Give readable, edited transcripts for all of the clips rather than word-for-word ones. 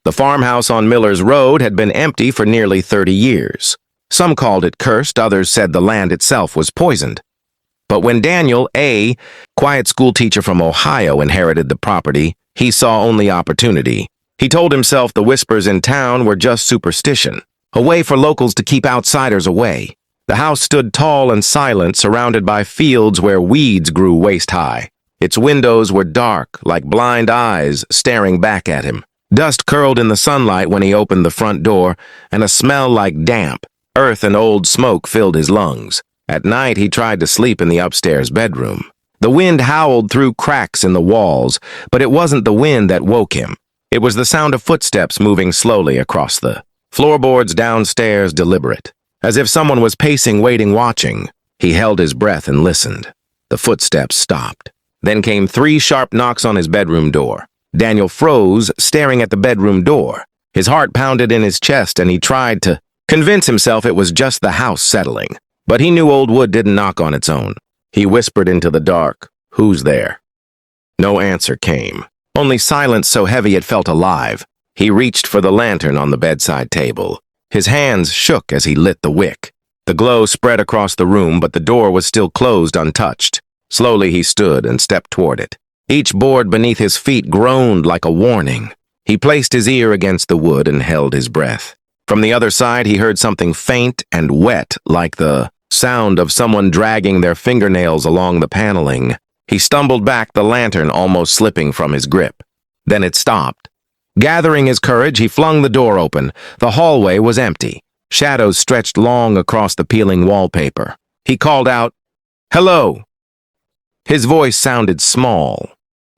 The farmhouse on Miller's Road had been empty for nearly 30 years. Some called it cursed, others said the land itself was poisoned. But when Daniel, a quiet schoolteacher from Ohio, inherited the property, he saw only opportunity. He told himself the whispers in town were just superstition, a way for locals to keep outsiders away. The house stood tall and silent, surrounded by fields where weeds grew waist-high. Its windows were dark, like blind eyes staring back at him. Dust curled in the sunlight when he opened the front door, and a smell like damp, earth and old smoke filled his lungs. At night, he tried to sleep in the upstairs bedroom. The wind howled through cracks in the walls, but it wasn't the wind that woke him. It was the sound of footsteps moving slowly across the floorboards downstairs, deliberate. As if someone was pacing, waiting, watching. He held his breath and listened. The footsteps stopped. Then came 3 sharp knocks on his bedroom door. Daniel froze, staring at the bedroom door. His heart pounded in his chest, and he tried to convince himself it was just the house settling. But he knew old wood didn't knock on its own. He whispered into the dark, "Who's there?" No answer came. Only silence so heavy it felt alive. He reached for the lantern on the bedside table. His hands shook as he lit the wick. The glow spread across the room, but the door was still closed, untouched. Slowly he stood and stepped toward it. Each board beneath his feet groaned like a warning. He placed his ear against the wood and held his breath. From the other side, he heard something faint and wet, like the sound of someone dragging their fingernails along the paneling. He stumbled back, the lantern almost slipping from his grip. Then it stopped. Gathering his courage, he flung the door open. The hallway was empty. Shadows stretched long across the peeling wallpaper. He called out, "Hello!" His voice sounded small,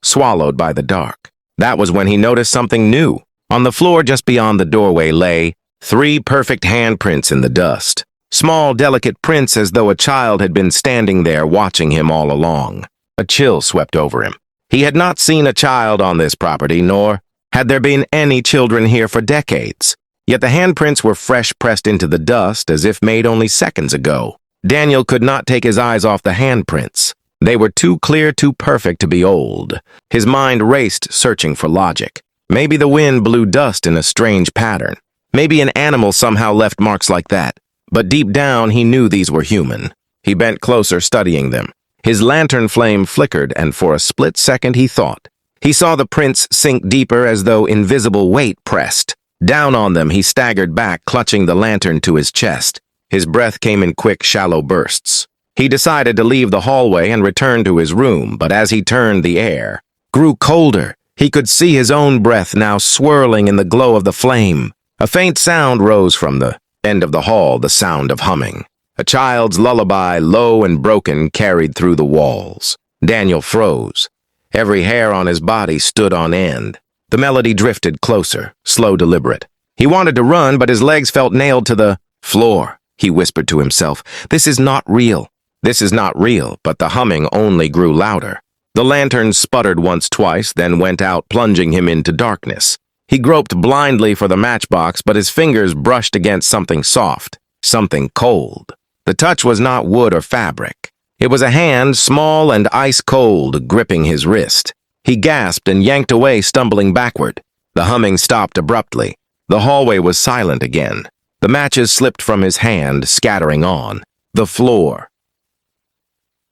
swallowed by the dark. That was when he noticed something new. On the floor just beyond the doorway lay 3 perfect handprints in the dust. Small, delicate prints, as though a child had been standing there watching him all along. A chill swept over him. He had not seen a child on this property, nor had there been any children here for decades. Yet the handprints were fresh, pressed into the dust, as if made only seconds ago. Daniel could not take his eyes off the handprints. They were too clear, too perfect to be old. His mind raced, searching for logic. Maybe the wind blew dust in a strange pattern. Maybe an animal somehow left marks like that. But deep down, he knew these were human. He bent closer, studying them. His lantern flame flickered, and for a split second he thought. He saw the prints sink deeper, as though invisible weight pressed. Down on them, he staggered back, clutching the lantern to his chest. His breath came in quick, shallow bursts. He decided to leave the hallway and return to his room, but as he turned, the air grew colder. He could see his own breath now swirling in the glow of the flame. A faint sound rose from the end of the hall, the sound of humming. A child's lullaby, low and broken, carried through the walls. Daniel froze. Every hair on his body stood on end. The melody drifted closer, slow, deliberate. He wanted to run, but his legs felt nailed to the floor. He whispered to himself, "This is not real. This is not real," but the humming only grew louder. The lantern sputtered once, twice, then went out, plunging him into darkness. He groped blindly for the matchbox, but his fingers brushed against something soft, something cold. The touch was not wood or fabric. It was a hand, small and ice-cold, gripping his wrist. He gasped and yanked away, stumbling backward. The humming stopped abruptly. The hallway was silent again. The matches slipped from his hand, scattering on the floor.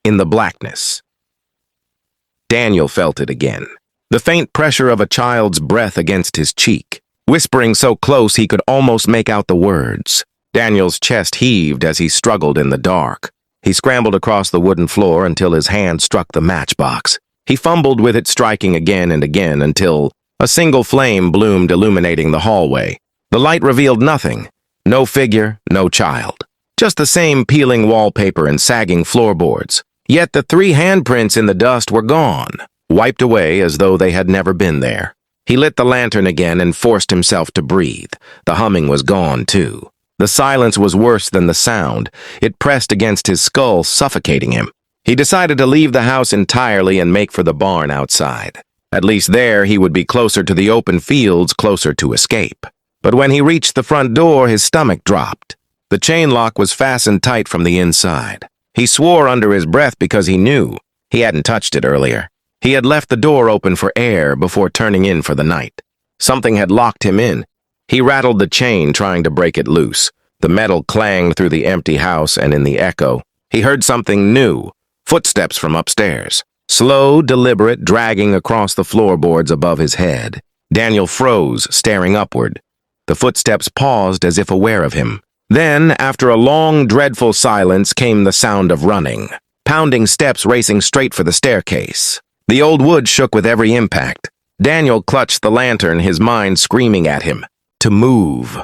In the blackness, Daniel felt it again. The faint pressure of a child's breath against his cheek, whispering so close he could almost make out the words. Daniel's chest heaved as he struggled in the dark. He scrambled across the wooden floor until his hand struck the matchbox. He fumbled with it, striking again and again until a single flame bloomed, illuminating the hallway. The light revealed nothing. No figure, no child. Just the same peeling wallpaper and sagging floorboards. Yet the 3 handprints in the dust were gone, wiped away as though they had never been there. He lit the lantern again and forced himself to breathe. The humming was gone, too. The silence was worse than the sound. It pressed against his skull, suffocating him. He decided to leave the house entirely and make for the barn outside. At least there he would be closer to the open fields, closer to escape. But when he reached the front door, his stomach dropped. The chain lock was fastened tight from the inside. He swore under his breath because he knew he hadn't touched it earlier. He had left the door open for air before turning in for the night. Something had locked him in. He rattled the chain, trying to break it loose. The metal clanged through the empty house, and in the echo, he heard something new. Footsteps from upstairs. Slow, deliberate, dragging across the floorboards above his head. Daniel froze, staring upward. The footsteps paused as if aware of him. Then, after a long, dreadful silence, came the sound of running. Pounding steps racing straight for the staircase. The old wood shook with every impact. Daniel clutched the lantern, his mind screaming at him. To move.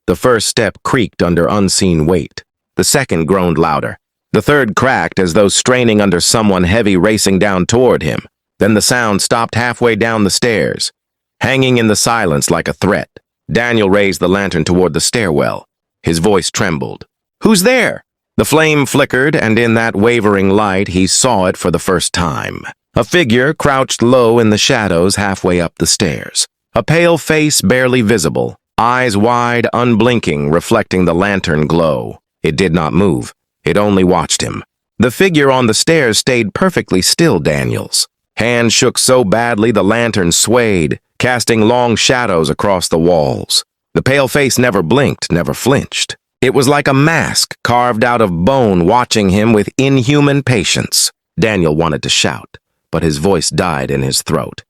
The first step creaked under unseen weight. The second groaned louder. The third cracked as though straining under someone heavy racing down toward him. Then the sound stopped halfway down the stairs. Hanging in the silence like a threat, Daniel raised the lantern toward the stairwell. His voice trembled. "Who's there?" The flame flickered, and in that wavering light he saw it for the first time. A figure crouched low in the shadows halfway up the stairs. A pale face barely visible, eyes wide, unblinking, reflecting the lantern glow. It did not move. It only watched him. The figure on the stairs stayed perfectly still, Daniel's. Hands shook so badly the lantern swayed, casting long shadows across the walls. The pale face never blinked, never flinched. It was like a mask carved out of bone, watching him with inhuman patience. Daniel wanted to shout, but his voice died in his throat.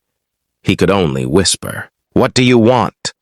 He could only whisper, "What do you want?"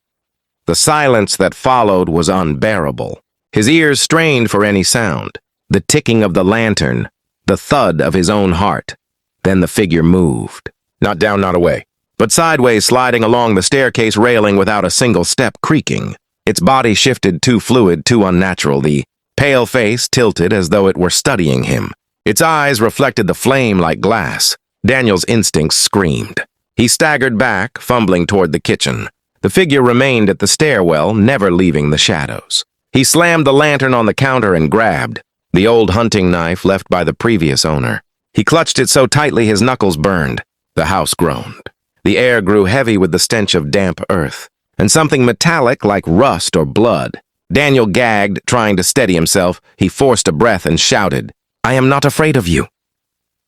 The silence that followed was unbearable. His ears strained for any sound. The ticking of the lantern, the thud of his own heart. Then the figure moved. Not down, not away, but sideways, sliding along the staircase railing without a single step creaking. Its body shifted, too fluid, too unnatural. The pale face tilted as though it were studying him. Its eyes reflected the flame like glass. Daniel's instincts screamed. He staggered back, fumbling toward the kitchen. The figure remained at the stairwell, never leaving the shadows. He slammed the lantern on the counter and grabbed the old hunting knife left by the previous owner. He clutched it so tightly his knuckles burned. The house groaned. The air grew heavy with the stench of damp earth, and something metallic like rust or blood. Daniel gagged, trying to steady himself. He forced a breath and shouted, "I am not afraid of you."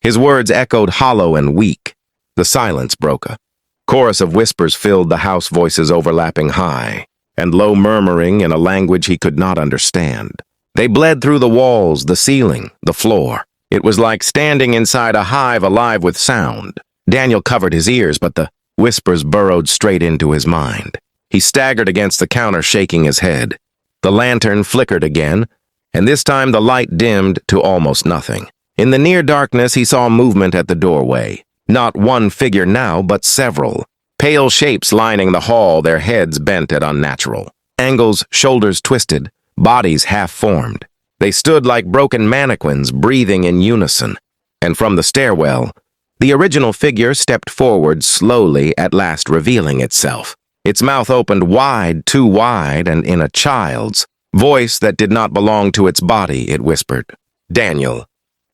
His words echoed hollow and weak. The silence broke. A chorus of whispers filled the house, voices overlapping high and low, murmuring in a language he could not understand. They bled through the walls, the ceiling, the floor. It was like standing inside a hive alive with sound. Daniel covered his ears, but the whispers burrowed straight into his mind. He staggered against the counter, shaking his head. The lantern flickered again, and this time the light dimmed to almost nothing. In the near darkness, he saw movement at the doorway. Not one figure now, but several. Pale shapes lining the hall, their heads bent at unnatural angles, shoulders twisted, bodies half-formed. They stood like broken mannequins, breathing in unison. And from the stairwell, the original figure stepped forward slowly, at last revealing itself. Its mouth opened wide, too wide, and in a child's voice that did not belong to its body, it whispered, "Daniel."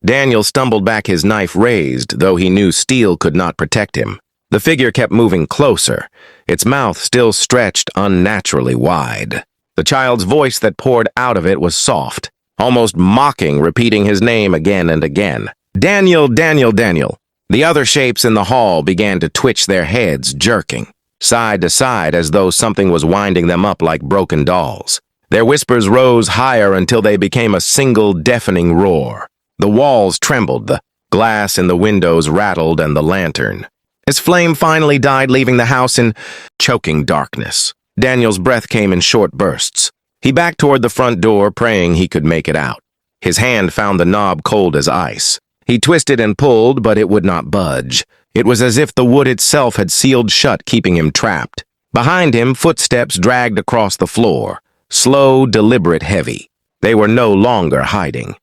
Daniel stumbled back, his knife raised, though he knew steel could not protect him. The figure kept moving closer, its mouth still stretched unnaturally wide. The child's voice that poured out of it was soft, almost mocking, repeating his name again and again. "Daniel, Daniel, Daniel." The other shapes in the hall began to twitch their heads, jerking side to side as though something was winding them up like broken dolls. Their whispers rose higher until they became a single deafening roar. The walls trembled, the glass in the windows rattled, and the lantern. His flame finally died, leaving the house in choking darkness. Daniel's breath came in short bursts. He backed toward the front door, praying he could make it out. His hand found the knob cold as ice. He twisted and pulled, but it would not budge. It was as if the wood itself had sealed shut, keeping him trapped. Behind him, footsteps dragged across the floor, slow, deliberate, heavy. They were no longer hiding.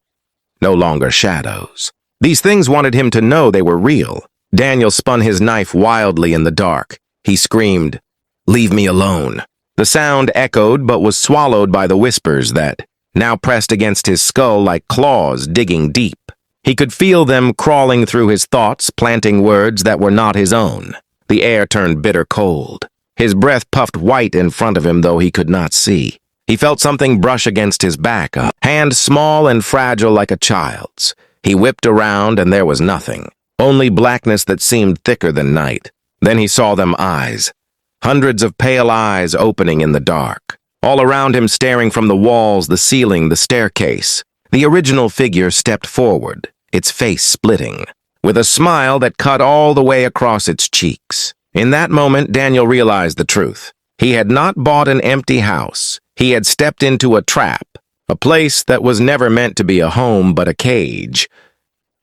No longer shadows. These things wanted him to know they were real. Daniel spun his knife wildly in the dark. He screamed, "Leave me alone." The sound echoed but was swallowed by the whispers that now pressed against his skull like claws digging deep. He could feel them crawling through his thoughts, planting words that were not his own. The air turned bitter cold. His breath puffed white in front of him, though he could not see. He felt something brush against his back, a hand small and fragile like a child's. He whipped around, and there was nothing, only blackness that seemed thicker than night. Then he saw them eyes, hundreds of pale eyes opening in the dark. All around him, staring from the walls, the ceiling, the staircase, the original figure stepped forward, its face splitting, with a smile that cut all the way across its cheeks. In that moment, Daniel realized the truth. He had not bought an empty house. He had stepped into a trap, a place that was never meant to be a home but a cage.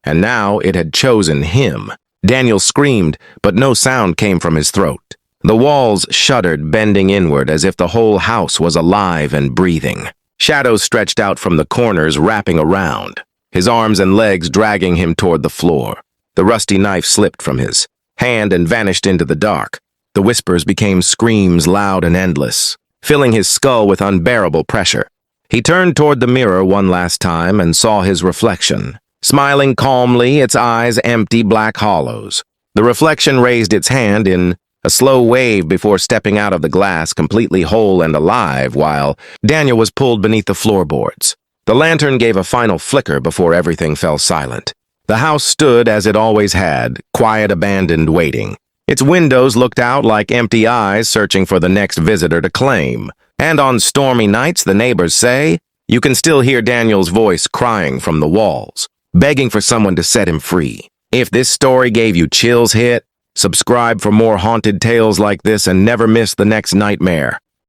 And now it had chosen him. Daniel screamed, but no sound came from his throat. The walls shuddered, bending inward as if the whole house was alive and breathing. Shadows stretched out from the corners, wrapping around, his arms and legs dragging him toward the floor. The rusty knife slipped from his hand and vanished into the dark. The whispers became screams, loud and endless, filling his skull with unbearable pressure. He turned toward the mirror one last time and saw his reflection, smiling calmly, its eyes empty black hollows. The reflection raised its hand in a slow wave before stepping out of the glass, completely whole and alive, while Daniel was pulled beneath the floorboards. The lantern gave a final flicker before everything fell silent. The house stood as it always had, quiet, abandoned, waiting. Its windows looked out like empty eyes searching for the next visitor to claim. And on stormy nights, the neighbors say, you can still hear Daniel's voice crying from the walls, begging for someone to set him free. If this story gave you chills, hit subscribe for more haunted tales like this and never miss the next nightmare.